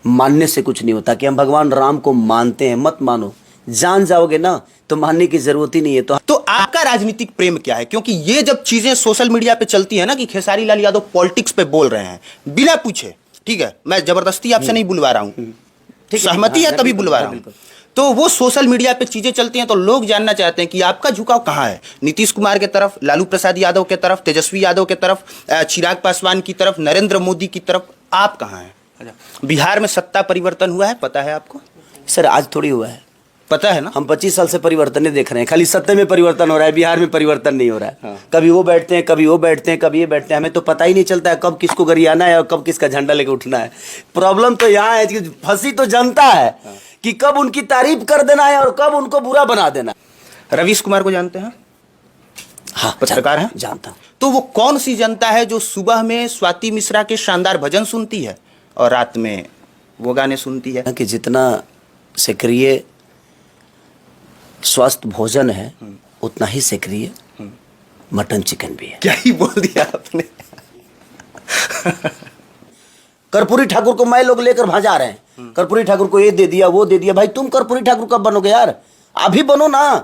मानने से कुछ नहीं होता कि हम भगवान राम को मानते हैं, मत मानो। जान जाओगे ना तो मानने की जरूरत ही नहीं है। तो आपका राजनीतिक प्रेम क्या है? क्योंकि ये जब चीजें सोशल मीडिया पे चलती है ना कि खेसारी लाल यादव पॉलिटिक्स पे बोल रहे हैं बिना पूछे, ठीक है, मैं जबरदस्ती आपसे नहीं बुलवा रहा हूं, सहमति है तभी बुलवा रहा हूं, तो वो सोशल मीडिया पे चीजें चलती हैं तो लोग जानना चाहते हैं कि आपका झुकाव कहां है? नीतीश कुमार के तरफ, लालू प्रसाद यादव के तरफ, तेजस्वी यादव के तरफ, चिराग पासवान की तरफ, नरेंद्र मोदी की तरफ, आप कहां हैं? बिहार में सत्ता परिवर्तन हुआ है, पता है आपको? सर आज थोड़ी हुआ है, पता है ना? हम 25 साल से परिवर्तन नहीं देख रहे हैं, खाली सत्ते में परिवर्तन हो रहा है, बिहार में परिवर्तन नहीं हो रहा है। हाँ। कभी वो बैठते हैं, कभी वो बैठते हैं, कभी ये बैठते हैं, हमें तो पता ही नहीं चलता है कब किसको गरियाना है और कब किसका झंडा लेके उठना है। प्रॉब्लम तो यहाँ है कि फंसी तो जनता है। हाँ। कि कब उनकी तारीफ कर देना है और कब उनको बुरा बना देना। रवीश कुमार को जानते हैं? हाँ, पत्रकार हैं, जानता हूं। तो वो कौन सी जनता है जो सुबह में स्वाति मिश्रा के शानदार भजन सुनती है और रात में वो गाने सुनती है? कि जितना सक्रिय स्वस्थ भोजन है उतना ही सक्रिय मटन चिकन भी है। क्या ही बोल दिया आपने। कर्पूरी ठाकुर को मैं लोग लेकर भाजा रहे हैं, कर्पूरी ठाकुर को ये दे दिया वो दे दिया। भाई तुम कर्पूरी ठाकुर कब बनोगे यार? अभी बनो ना,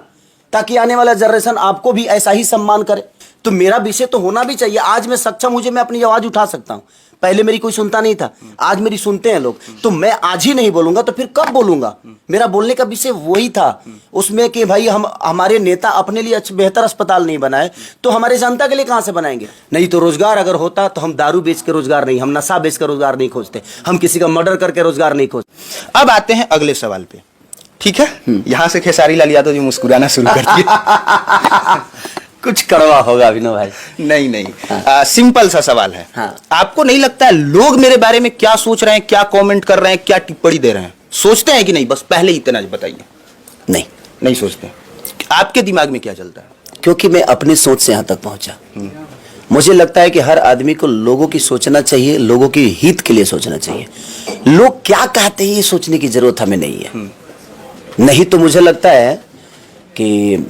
ताकि आने वाला जनरेशन आपको भी ऐसा ही सम्मान करे। तो मेरा विषय तो होना भी चाहिए। आज मैं सक्षम हूं, मैं अपनी आवाज उठा सकता हूं। पहले मेरी कोई सुनता नहीं था, आज मेरी सुनते हैं लोग। तो मैं आज ही नहीं बोलूंगा तो फिर कब बोलूंगा? मेरा बोलने का विषय वही था उसमें कि भाई हम हमारे नेता अपने लिए बेहतर अस्पताल नहीं बनाए तो हमारे जनता के लिए कहां से बनाएंगे? नहीं तो रोजगार अगर होता तो हम दारू बेच के रोजगार नहीं, हम नशा बेच कर रोजगार नहीं खोजते, हम किसी का मर्डर करके रोजगार नहीं खोजते। अब आते हैं अगले सवाल पे, ठीक है? यहां से खेसारी लाल यादव जी मुस्कुराना शुरू कर दिए। कुछ कड़वा होगा अभिनव भाई। नहीं नहीं, हाँ। सिंपल सा सवाल है। हाँ। आपको नहीं लगता है लोग मेरे बारे में क्या सोच रहे हैं, क्या कमेंट कर रहे हैं, क्या टिप्पणी दे रहे हैं? सोचते हैं कि नहीं? बस पहले ही इतना बताइए। नहीं सोचते। आपके दिमाग में क्या चलता है? क्योंकि मैं अपनी सोच से यहां तक पहुंचा। मुझे लगता है कि हर आदमी को लोगों की सोचना चाहिए, लोगों के हित के लिए सोचना चाहिए। लोग क्या कहते हैं ये सोचने की जरूरत हमें नहीं है। नहीं तो मुझे लगता है कि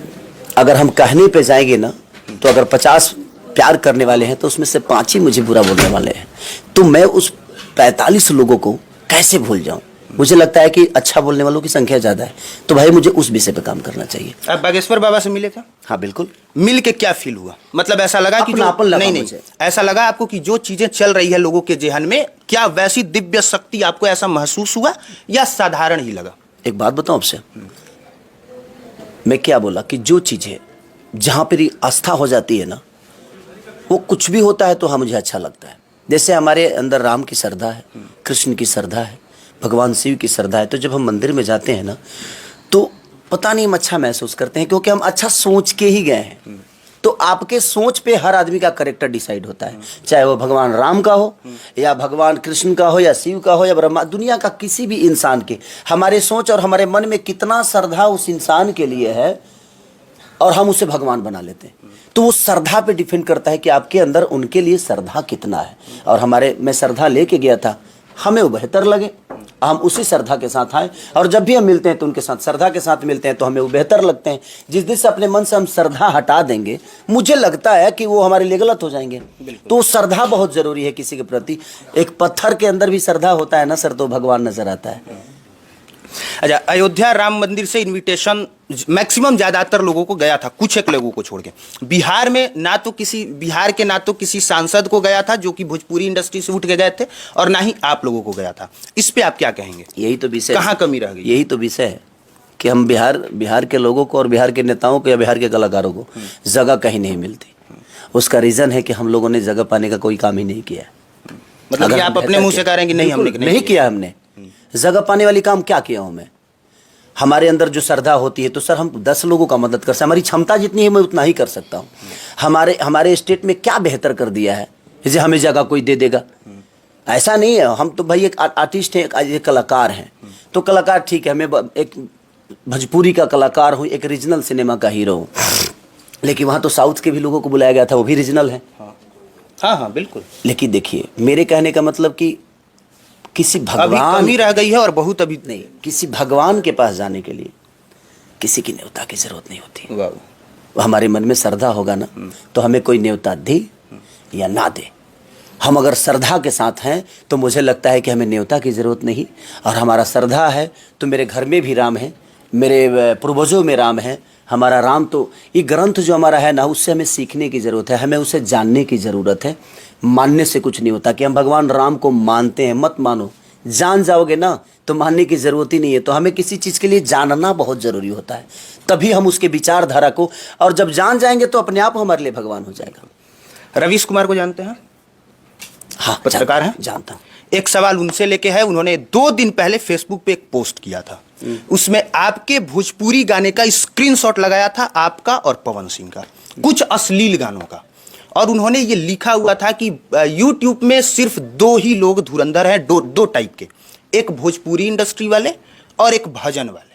अगर हम कहने पे जाएंगे ना तो अगर 50 प्यार करने वाले हैं तो उसमें से 5 ही मुझे बुरा बोलने वाले हैं। तो मैं उस 45 लोगों को कैसे भूल जाऊं? मुझे लगता है कि अच्छा बोलने वालों की संख्या ज्यादा है, तो भाई मुझे उस विषय पे काम करना चाहिए। आप बागेश्वर बाबा से मिले थे? हाँ बिल्कुल। मिल के क्या फील हुआ? मतलब ऐसा लगा कि नहीं, ऐसा लगा आपको कि जो चीजें चल रही है लोगों के जेहन में, क्या वैसी दिव्य शक्ति आपको ऐसा महसूस हुआ या साधारण ही लगा? एक बात बताऊं आपसे, मैं क्या बोला कि जो चीजें जहां पर आस्था हो जाती है ना, वो कुछ भी होता है तो हाँ मुझे अच्छा लगता है। जैसे हमारे अंदर राम की श्रद्धा है, कृष्ण की श्रद्धा है, भगवान शिव की श्रद्धा है। तो जब हम मंदिर में जाते हैं ना तो पता नहीं हम अच्छा महसूस करते हैं, क्योंकि हम अच्छा सोच के ही गए हैं। तो आपके सोच पे हर आदमी का कैरेक्टर डिसाइड होता है, चाहे वो भगवान राम का हो या भगवान कृष्ण का हो या शिव का हो या ब्रह्मा, दुनिया का किसी भी इंसान के, हमारे सोच और हमारे मन में कितना श्रद्धा उस इंसान के लिए है और हम उसे भगवान बना लेते हैं। तो वो श्रद्धा पे डिपेंड करता है कि आपके अंदर उनके लिए श्रद्धा कितना है। और मैं श्रद्धा लेके गया था, हमें वो बेहतर लगे, हम उसी श्रद्धा के साथ आए। और जब भी हम मिलते हैं तो उनके साथ श्रद्धा के साथ मिलते हैं तो हमें वो बेहतर लगते हैं। जिस दिन से अपने मन से हम श्रद्धा हटा देंगे, मुझे लगता है कि वो हमारे लिए गलत हो जाएंगे। तो श्रद्धा बहुत जरूरी है किसी के प्रति। एक पत्थर के अंदर भी श्रद्धा होता है ना सर, तो भगवान नजर आता है। अच्छा, अयोध्या राम मंदिर से इनविटेशन मैक्सिमम ज्यादातर लोगों को गया था, कुछ एक लोगों को छोड़ के। बिहार में बिहार के ना तो किसी सांसद को गया था जो कि भोजपुरी इंडस्ट्री से उठ के गए थे, और ना ही आप लोगों को गया था। इस पे आप क्या कहेंगे? यही तो विषय, कहाँ कमी रह गई? यही तो विषय है कि हम बिहार के लोगों को और बिहार के नेताओं को या बिहार के कलाकारों को जगह कहीं नहीं मिलती। उसका रीजन है कि हम लोगों ने जगह पाने का कोई काम ही नहीं किया। मतलब कि आप अपने मुंह से कह रहे हैं कि नहीं, हमने नहीं किया। हमने जगह पाने वाली काम क्या किया हूं मैं? हमारे अंदर जो श्रद्धा होती है तो सर हम 10 लोगों का मदद कर सकते हैं। हमारी क्षमता जितनी है मैं उतना ही कर सकता हूँ। हमारे स्टेट में क्या बेहतर कर दिया है जैसे हमें जगह कोई दे देगा? ऐसा नहीं है। हम तो भाई एक आर्टिस्ट हैं, एक कलाकार हैं। तो कलाकार ठीक है, मैं एक भोजपुरी का कलाकार हूँ, एक रीजनल सिनेमा का हीरो हूँ। लेकिन वहाँ तो साउथ के भी लोगों को बुलाया गया था, वो भी रीजनल है। हाँ बिल्कुल। लेकिन देखिए मेरे कहने का मतलब कि किसी भगवान कमी रह गई है और बहुत अभी नहीं, किसी भगवान के पास जाने के लिए किसी की न्योता की जरूरत नहीं होती। वो हमारे मन में श्रद्धा होगा ना तो हमें कोई न्योता दे या ना दे, हम अगर श्रद्धा के साथ हैं तो मुझे लगता है कि हमें न्योता की ज़रूरत नहीं, और हमारा श्रद्धा है तो मेरे घर में भी राम है, मेरे पूर्वजों में राम है। हमारा राम तो ये ग्रंथ जो हमारा है ना, उससे हमें सीखने की ज़रूरत है, हमें उसे जानने की ज़रूरत है। मानने से कुछ नहीं होता कि हम भगवान राम को मानते हैं, मत मानो। जान जाओगे ना तो मानने की ज़रूरत ही नहीं है। तो हमें किसी चीज़ के लिए जानना बहुत ज़रूरी होता है, तभी हम उसके विचारधारा को, और जब जान जाएंगे तो अपने आप हमारे लिए भगवान हो जाएगा। रवीश कुमार को जानते हैं? हाँ, पत्रकार हैं, जानता हूँ। एक सवाल उनसे लेके है, उन्होंने 2 दिन पहले फेसबुक पे एक पोस्ट किया था, उसमें आपके भोजपुरी गाने का स्क्रीनशॉट लगाया था, आपका और पवन सिंह का, कुछ अश्लील गानों का, और उन्होंने ये लिखा हुआ था कि यूट्यूब में सिर्फ 2 ही लोग धुरंधर हैं, दो टाइप के, एक भोजपुरी इंडस्ट्री वाले और एक भजन वाले।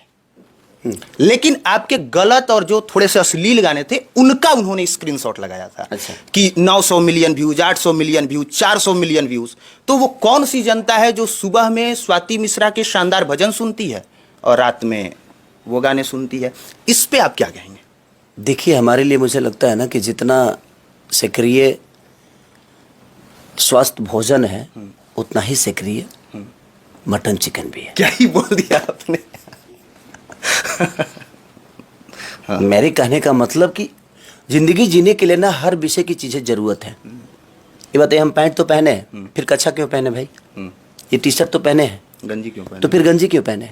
लेकिन आपके गलत और जो थोड़े से अश्लील गाने थे उनका उन्होंने स्क्रीनशॉट लगाया था। अच्छा। कि 900 million views, 800 million views, 400 million views. तो वो कौन सी जनता है जो सुबह में स्वाति मिश्रा के शानदार भजन सुनती है और रात में वो गाने सुनती है? इस पे आप क्या कहेंगे? देखिए, हमारे लिए मुझे लगता है ना कि जितना सक्रिय स्वस्थ भोजन है उतना ही सक्रिय मटन चिकन भी है। क्या ही बोल दिया आपने। मेरे कहने का मतलब कि जिंदगी जीने के लिए ना हर विषय की चीजें जरूरत है। ये बताइए, हम पैंट तो पहने हैं, फिर कच्छा क्यों पहने भाई? ये टी शर्ट तो पहने हैं, गंजी क्यों पहने? तो फिर गंजी क्यों पहने?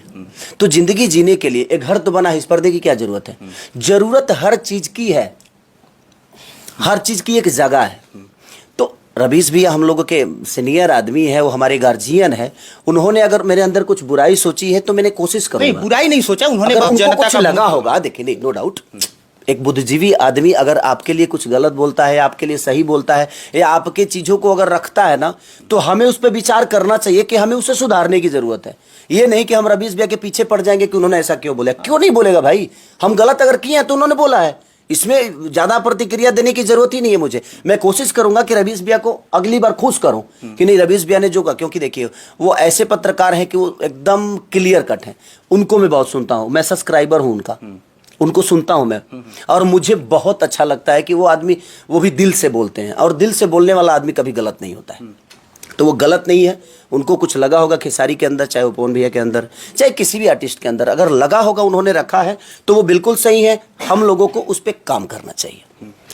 तो जिंदगी जीने के लिए एक घर तो बना है, इस पर्दे की क्या जरूरत है? जरूरत हर चीज की है, हर चीज की एक जगह है। तो रवीश भी हम लोगों के सीनियर आदमी है, वो हमारे गार्जियन है, उन्होंने अगर मेरे अंदर कुछ बुराई सोची है तो मैंने कोशिश करूंगा। नहीं, बुराई नहीं सोचा उन्होंने, अगर उनको जनता कुछ का लगा होगा, देखिए नहीं, नो डाउट, एक बुद्धिजीवी आदमी अगर आपके लिए कुछ गलत बोलता है, आपके लिए सही बोलता है, या आपके चीजों को अगर रखता है ना, तो हमें उस पर विचार करना चाहिए कि हमें उसे सुधारने की जरूरत है। ये नहीं कि हम रवीश भैया के पीछे पड़ जाएंगे कि उन्होंने ऐसा क्यों बोला। क्यों नहीं बोलेगा भाई? हम गलत अगर किए हैं तो उन्होंने बोला है, इसमें ज्यादा प्रतिक्रिया देने की जरूरत ही नहीं है मुझे। मैं कोशिश करूंगा कि रवीश भैया को अगली बार खुश करूं कि नहीं, रवीश भैया ने जो कहा, क्योंकि देखिए वो ऐसे पत्रकार हैं कि वो एकदम क्लियर कट हैं, उनको मैं बहुत सुनता हूं, मैं सब्सक्राइबर हूं उनका, उनको सुनता हूं मैं, और मुझे बहुत अच्छा लगता है कि वो आदमी, वो भी दिल से बोलते हैं, और दिल से बोलने वाला आदमी कभी गलत नहीं होता है। तो वो गलत नहीं है, उनको कुछ लगा होगा खेसारी के अंदर, चाहे वो पवन भैया के अंदर, चाहे किसी भी आर्टिस्ट के अंदर, अगर लगा होगा, उन्होंने रखा है तो वो बिल्कुल सही है। हम लोगों को उस पर काम करना चाहिए,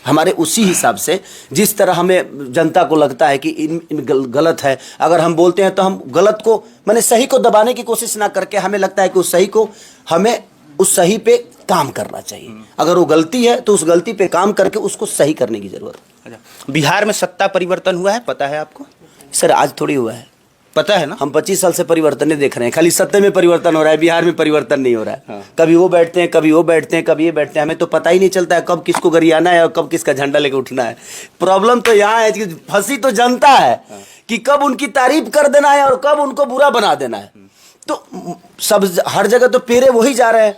हमारे उसी हिसाब से, जिस तरह हमें जनता को लगता है कि इन गलत है, अगर हम बोलते हैं तो हम गलत को, मैंने सही को दबाने की कोशिश ना करके, हमें लगता है कि उस सही को, हमें उस सही पे काम करना चाहिए। अगर वो गलती है तो उस गलती पे काम करके उसको सही करने की जरूरत है। अच्छा, बिहार में सत्ता परिवर्तन हुआ है, पता है आपको? सर, आज थोड़ी हुआ है, पता है ना? हम 25 साल से परिवर्तन नहीं देख रहे हैं, खाली सत्ते में परिवर्तन हो रहा है, बिहार में परिवर्तन नहीं हो रहा है। हाँ। कभी वो बैठते हैं, कभी वो बैठते हैं, कभी ये बैठते हैं, हमें तो पता ही नहीं चलता है कब किसको गरियाना है और कब किसका झंडा लेके उठना है। प्रॉब्लम तो यहाँ है कि फंसी तो जनता है कि कब उनकी तारीफ कर देना है और कब उनको बुरा बना देना है। तो सब हर जगह तो पेरे वही जा रहे हैं,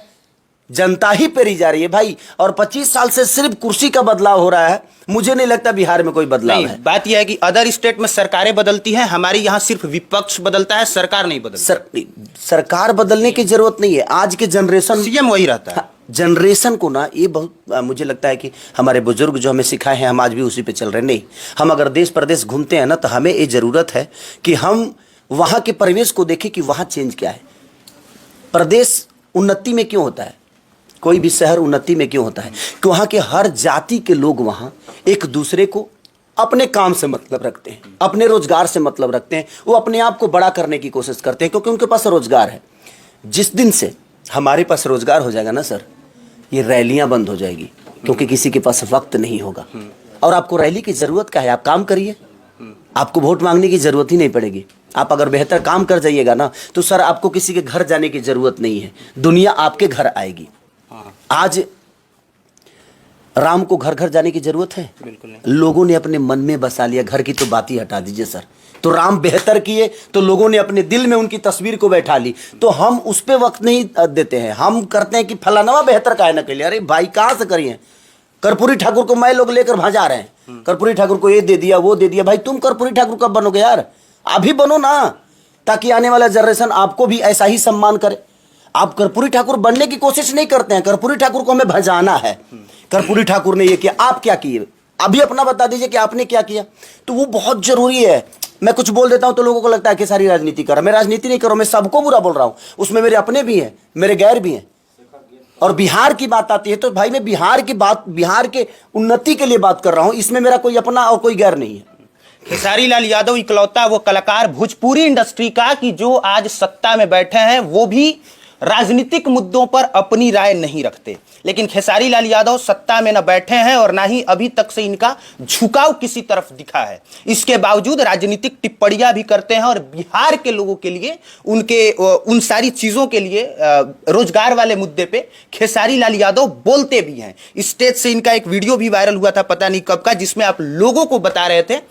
जनता ही पेरी जा रही है भाई। और 25 साल से सिर्फ कुर्सी का बदलाव हो रहा है, मुझे नहीं लगता बिहार में कोई बदलाव है। बात यह है कि अदर स्टेट में सरकारें बदलती हैं, हमारी यहाँ सिर्फ विपक्ष बदलता है, सरकार नहीं बदलती। सरकार बदलने की जरूरत नहीं है, आज के जनरेशन, सीएम वही रहता है। जनरेशन को ना ये बहुत, मुझे लगता है कि हमारे बुजुर्ग जो हमें सिखाए हैं, हम आज भी उसी पे चल रहे हैं। नहीं, हम अगर देश प्रदेश घूमते हैं ना, तो हमें ये जरूरत है कि हम वहाँ के परिवेश को देखें कि वहाँ चेंज क्या है। प्रदेश उन्नति में क्यों होता है, कोई भी शहर उन्नति में क्यों होता है? कि वहाँ के हर जाति के लोग वहाँ एक दूसरे को अपने काम से मतलब रखते हैं, अपने रोजगार से मतलब रखते हैं, वो अपने आप को बड़ा करने की कोशिश करते हैं, क्योंकि उनके पास रोजगार है। जिस दिन से हमारे पास रोजगार हो जाएगा ना सर, ये रैलियां बंद हो जाएगी, क्योंकि किसी के पास वक्त नहीं होगा। और आपको रैली की जरूरत क्या है? आप काम करिए, आपको वोट मांगने की जरूरत ही नहीं पड़ेगी। आप अगर बेहतर काम कर जाइएगा ना, तो सर आपको किसी के घर जाने की जरूरत नहीं है, दुनिया आपके घर आएगी। आज राम को घर घर जाने की जरूरत है? बिल्कुल नहीं। लोगों ने अपने मन में बसा लिया, घर की तो बात ही हटा दीजिए सर। तो राम बेहतर किए तो लोगों ने अपने दिल में उनकी तस्वीर को बैठा ली, तो हम उस पे वक्त नहीं देते हैं। हम करते हैं कि फलाना बेहतर काहे ना के लिए। अरे भाई, कहाँ से करिए? कर्पूरी ठाकुर को मैं लोग लेकर भजा रहे हैं, कर्पूरी ठाकुर को ये दे दिया, वो दे दिया। भाई तुम कर्पूरी ठाकुर कब बनोगे यार? अभी बनो ना, ताकि आने वाला जनरेशन आपको भी ऐसा ही सम्मान करे। आप कर्पूरी ठाकुर बनने की कोशिश नहीं करते हैं, कर्पूरी ठाकुर को हमें भजाना है। कर्पूरी ठाकुर ने ये किया, आप क्या किए? अभी अपना बता दीजिए कि आपने क्या किया। तो वो बहुत जरूरी है। मैं कुछ बोल देता हूं तो लोगों को लगता है कि सारी राजनीति कर रहा। मैं राजनीति नहीं कर रहा हूं, मैं सबको बुरा बोल रहा हूं। उसमें मेरे अपने भी हैं, मेरे गैर भी हैं। और बिहार की बात आती है तो भाई मैं बिहार की बात, बिहार के उन्नति के लिए बात कर रहा हूं। इसमें मेरा कोई अपना और कोई गैर नहीं है। खेसारी लाल यादव इकलौता वो कलाकार भोजपुरी इंडस्ट्री का कि जो आज सत्ता में बैठे हैं, वो भी राजनीतिक मुद्दों पर अपनी राय नहीं रखते। लेकिन खेसारी लाल यादव सत्ता में न बैठे हैं और ना ही अभी तक से इनका झुकाव किसी तरफ दिखा है। इसके बावजूद राजनीतिक टिप्पणियां भी करते हैं और बिहार के लोगों के लिए, उनके उन सारी चीजों के लिए, रोजगार वाले मुद्दे पे खेसारी लाल यादव बोलते भी हैं। स्टेज से इनका एक वीडियो भी वायरल हुआ था, पता नहीं कब का, जिसमें आप लोगों को बता रहे थे,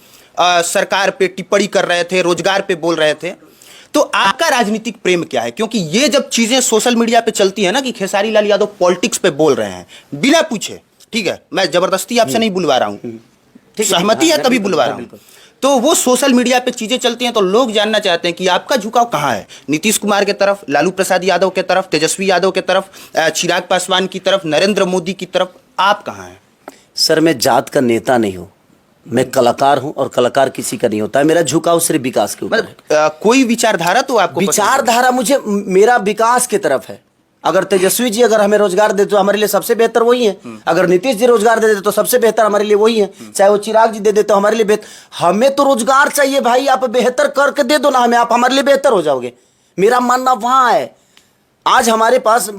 सरकार पे टिप्पणी कर रहे थे, रोजगार पे बोल रहे थे। तो आपका राजनीतिक प्रेम क्या है? क्योंकि ये जब चीजें सोशल मीडिया पे चलती है ना कि खेसारी लाल यादव पॉलिटिक्स पे बोल रहे हैं बिना पूछे, ठीक है, मैं जबरदस्ती आपसे नहीं बुलवा रहा हूं, सहमति है तभी बुलवा रहा हूं। तो वो सोशल मीडिया पे चीजें चलती हैं तो लोग जानना चाहते हैं कि आपका झुकाव कहां है? नीतीश कुमार के तरफ, लालू प्रसाद यादव के तरफ, तेजस्वी यादव के तरफ, चिराग पासवान की तरफ, नरेंद्र मोदी की तरफ, आप कहां हैं? सर मैं जात का नेता नहीं हूं, मैं कलाकार हूं और कलाकार किसी का नहीं होता है। मेरा झुकाव सिर्फ विकास के ऊपर है। कोई विचारधारा तो आपको विचारधारा मुझे, मेरा विकास की तरफ है। अगर तेजस्वी जी अगर हमें रोजगार दे तो हमारे लिए सबसे बेहतर वही है। अगर नीतीश जी रोजगार दे दे तो सबसे बेहतर हमारे लिए वही है। चाहे वो चिराग जी दे दे तो हमारे लिए बेहतर। हमें तो रोजगार चाहिए भाई, आप बेहतर करके दे दो ना हमें, आप हमारे लिए बेहतर हो जाओगे। मेरा मानना वहां है। आज हमारे पास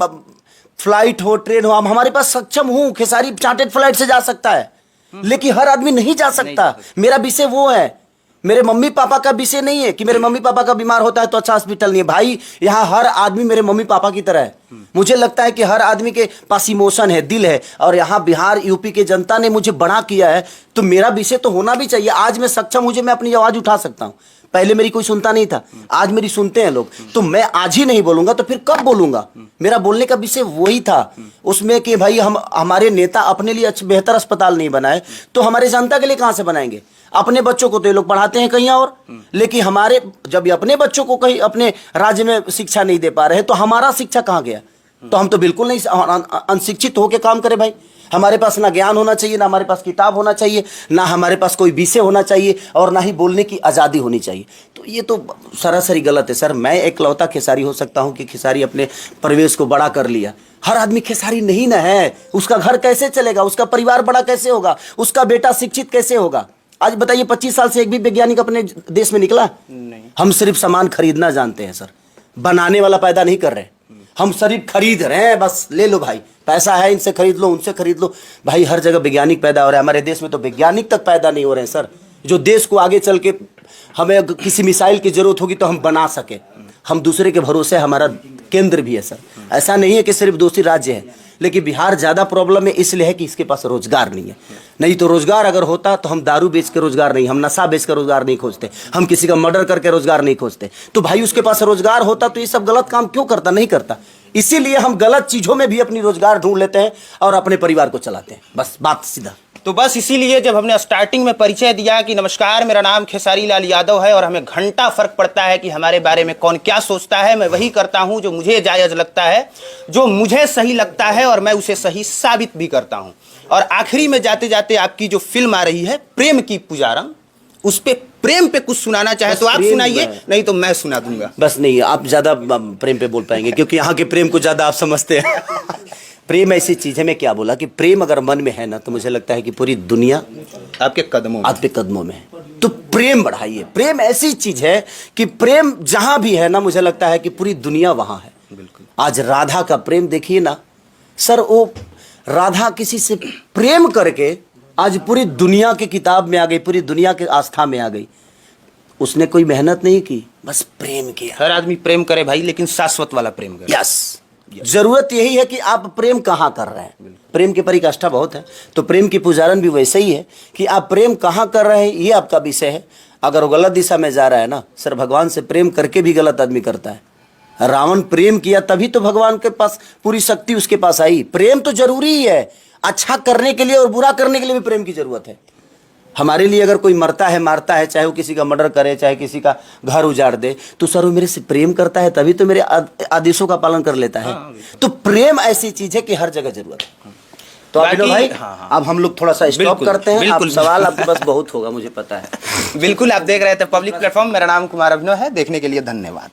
फ्लाइट हो, ट्रेन हो, हमारे पास सक्षम हूं, खेसारी चार्टेड फ्लाइट से जा सकता है, लेकिन हर आदमी नहीं जा सकता। मेरा विषय वो है, मेरे मम्मी पापा का विषय नहीं है कि मेरे मम्मी पापा का बीमार होता है तो अच्छा हॉस्पिटल नहीं है। भाई यहाँ हर आदमी मेरे मम्मी पापा की तरह है। मुझे लगता है कि हर आदमी के पास इमोशन है, दिल है, और यहाँ बिहार यूपी के जनता ने मुझे बड़ा किया है तो मेरा विषय तो होना भी चाहिए। आज मैं सक्षम हूं, मैं अपनी आवाज उठा सकता हूं। पहले मेरी कोई सुनता नहीं था, आज मेरी सुनते हैं लोग। तो मैं आज ही नहीं बोलूंगा तो फिर कब बोलूंगा? मेरा बोलने का विषय वही था उसमें कि भाई हमारे नेता अपने लिए बेहतर अस्पताल नहीं बनाए तो हमारे जनता के लिए कहां से बनाएंगे? अपने बच्चों को तो ये लोग पढ़ाते हैं कहीं और, लेकिन हमारे जब ये अपने बच्चों को कहीं अपने राज्य में शिक्षा नहीं दे पा रहे तो हमारा शिक्षा कहां गया? तो हम तो बिल्कुल नहीं अनशिक्षित होकर काम करें भाई। हमारे पास ना ज्ञान होना चाहिए, ना हमारे पास किताब होना चाहिए, ना हमारे पास कोई विषय होना चाहिए, और ना ही बोलने की आज़ादी होनी चाहिए। तो ये तो सरासरी गलत है सर। मैं एकलौता खेसारी हो सकता हूँ कि खेसारी अपने परिवेश को बड़ा कर लिया। हर आदमी खेसारी नहीं ना है। उसका घर कैसे चलेगा? उसका परिवार बड़ा कैसे होगा? उसका बेटा शिक्षित कैसे होगा? आज बताइए 25 साल से एक भी वैज्ञानिक अपने देश में निकला नहीं। हम सिर्फ सामान खरीदना जानते हैं सर, बनाने वाला पैदा नहीं कर रहे। हम सिर्फ खरीद रहे हैं, बस ले लो भाई, पैसा है इनसे खरीद लो, उनसे खरीद लो। भाई हर जगह वैज्ञानिक पैदा हो रहा है, हमारे देश में तो वैज्ञानिक तक पैदा नहीं हो रहे हैं सर, जो देश को आगे चल के हमें किसी मिसाइल की जरूरत होगी तो हम बना सके। हम दूसरे के भरोसे हमारा केंद्र भी है सर। ऐसा नहीं है कि सिर्फ दूसरी राज्य है, लेकिन बिहार ज़्यादा प्रॉब्लम में इसलिए है कि इसके पास रोजगार नहीं है। नहीं तो रोजगार अगर होता तो हम दारू बेच के रोजगार नहीं, हम नशा बेच कर रोजगार नहीं खोजते, हम किसी का मर्डर करके रोजगार नहीं खोजते। तो भाई उसके पास रोजगार होता तो ये सब गलत काम क्यों करता? नहीं करता। इसीलिए हम गलत चीजों में भी अपनी रोजगार ढूंढ लेते हैं और अपने परिवार को चलाते हैं। बस बात सीधा। तो बस इसीलिए जब हमने स्टार्टिंग में परिचय दिया कि नमस्कार मेरा नाम खेसारी लाल यादव है और हमें घंटा फर्क पड़ता है कि हमारे बारे में कौन क्या सोचता है, मैं वही करता हूं जो मुझे जायज़ लगता है, जो मुझे सही लगता है, और मैं उसे सही साबित भी करता हूं। और आखिरी में जाते जाते आपकी जो फिल्म आ रही है प्रेम की पुजारम, उस पे प्रेम पे कुछ सुनाना चाहे तो आप सुनाइए, नहीं तो मैं सुना दूंगा। बस नहीं, आप ज्यादा प्रेम पे बोल पाएंगे क्योंकि यहाँ के प्रेम को ज्यादा आप समझते हैं। प्रेम ऐसी चीज है, मैं क्या बोला कि प्रेम अगर मन में है ना तो मुझे लगता है कि पूरी दुनिया आपके कदमों में है। तो प्रेम बढ़ाइए। प्रेम ऐसी चीज है कि प्रेम जहां भी है ना, मुझे लगता है कि पूरी दुनिया वहां है। बिल्कुल। आज राधा का प्रेम देखिए ना सर, वो राधा किसी से प्रेम करके आज पूरी दुनिया की किताब में आ गई, पूरी दुनिया के आस्था में आ गई। उसने कोई मेहनत नहीं की, बस प्रेम किया। हर आदमी प्रेम करे भाई, लेकिन शाश्वत वाला प्रेम करे। यस, जरूरत यही है कि आप प्रेम कहाँ कर रहे हैं। प्रेम की परिकाष्ठा बहुत है, तो प्रेम की पुजारन भी वैसे ही है कि आप प्रेम कहाँ कर रहे हैं, ये आपका विषय है। अगर वो गलत दिशा में जा रहा है ना सर, भगवान से प्रेम करके भी गलत आदमी करता है। रावण प्रेम किया तभी तो भगवान के पास पूरी शक्ति उसके पास आई। प्रेम तो जरूरी ही है, अच्छा करने के लिए और बुरा करने के लिए भी प्रेम की जरूरत है। हमारे लिए अगर कोई मरता है, मारता है, चाहे वो किसी का मर्डर करे, चाहे किसी का घर उजाड़ दे, तो सर वो मेरे से प्रेम करता है तभी तो मेरे आदेशों का पालन कर लेता है। तो प्रेम ऐसी चीज है कि हर जगह जरूरत है। तो अभिनव भाई, हाँ। अब हम लोग थोड़ा सा स्टॉप बिल्कुल, करते हैं। अब बिल्कुल। सवाल आपके पास बहुत होगा, मुझे पता है। बिल्कुल, आप देख रहे थे पब्लिक प्लेटफॉर्म। मेरा नाम कुमार अभिनव है। देखने के लिए धन्यवाद।